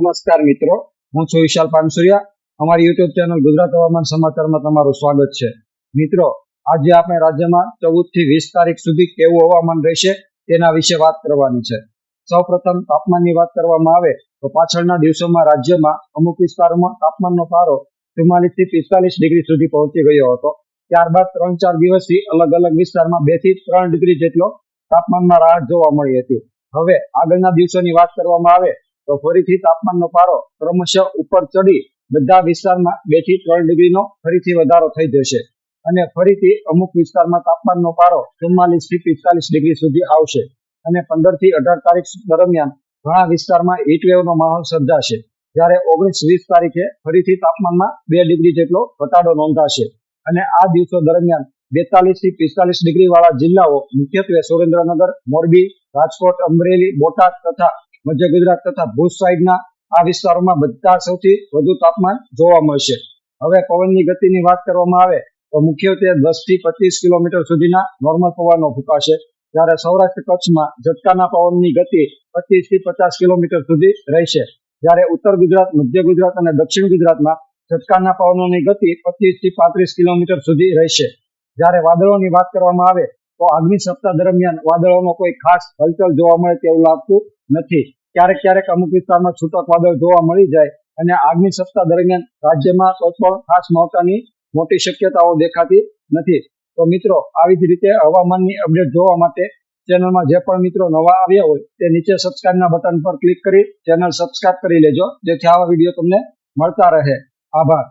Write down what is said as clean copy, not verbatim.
નમસ્કાર મિત્રો, હું છું વિશાલ પાનસુરિયા. અમારી યુટ્યુબ ચેનલ ગુજરાત હવામાન સમાચારમાં તમારું સ્વાગત છે. મિત્રો, આજે આપણે રાજ્યમાં 14 થી 20 તારીખ સુધી કેવું હવામાન રહેશે તેના વિશે વાત કરવાની છે. સૌપ્રથમ તાપમાનની વાત કરવામાં આવે તો પાછળના દિવસોમાં રાજ્યમાં અમુક વિસ્તારોમાં તાપમાનનો પારો 44 થી 45 ડિગ્રી સુધી પહોંચી ગયો હતો. ત્યારબાદ 3-4 દિવસથી અલગ અલગ વિસ્તારમાં 2 થી 3 ડિગ્રી જેટલો તાપમાનમાં રાહત જોવા મળી હતી. હવે આગળના દિવસોની વાત કરવામાં આવે તો ફરીથી તાપમાનનો પારો ક્રમશઃ ઉપર ચડી બધા વિસ્તારમાં 2 થી 3 ડિગ્રીનો ફરીથી વધારો થઈ જશે અને ફરીથી અમુક વિસ્તારમાં તાપમાનનો પારો 44 થી 45 ડિગ્રી સુધી આવશે અને 15 થી 18 તારીખ દરમિયાન ઘણા વિસ્તારમાં હીટવેવનો માહોલ સર્જાશે. જ્યારે 19-20 તારીખે ફરીથી તાપમાનમાં 2 ડિગ્રી જેટલો ઘટાડો નોંધાશે અને આ દિવસો દરમિયાન 42 થી 45 ડિગ્રી વાળા જિલ્લાઓ મુખ્યત્વે સુરેન્દ્રનગર, મોરબી, રાજકોટ, અમરેલી, બોટાદ તથા મધ્ય ગુજરાત તથા ભુજ સાઈડના આ વિસ્તારોમાં બધા સૌથી વધુ તાપમાન જોવા મળશે. હવે પવનની ગતિની વાત કરવામાં આવે તો મુખ્યત્વે 10 થી 25 કિલોમીટર સુધીના નોર્મલ પવનો ફૂંકાશે. જ્યારે સૌરાષ્ટ્ર કચ્છમાં ઝટકાના પવનની ગતિ 25 થી 50 કિલોમીટર સુધી રહેશે. જ્યારે ઉત્તર ગુજરાત, મધ્ય ગુજરાત અને દક્ષિણ ગુજરાતમાં ઝટકાના પવનોની ગતિ 25 થી 35 કિલોમીટર સુધી રહેશે. જ્યારે વાદળોની વાત કરવામાં આવે તો આગામી સપ્તાહ દરમિયાન વાદળોનો કોઈ ખાસ હલચલ જોવા મળે તેવું લાગતું નથી. ક્યારેક અમુક વિસ્તારમાં છૂટક વાદળ જોવા મળી જાય અને આગામી સપ્તાહ દરમિયાન રાજ્યમાં કોઈ પણ ખાસ માવઠાની મોટી શક્યતાઓ દેખાતી નથી. તો મિત્રો, આવી જ રીતે હવામાનની અપડેટ જોવા માટે ચેનલમાં જે પણ મિત્રો નવા આવ્યા હોય તે નીચે સબસ્ક્રાઇબના બટન પર ક્લિક કરી ચેનલ સબસ્ક્રાઇબ કરી લેજો, જેથી આવા વિડીયો તમને મળતા રહે. આભાર.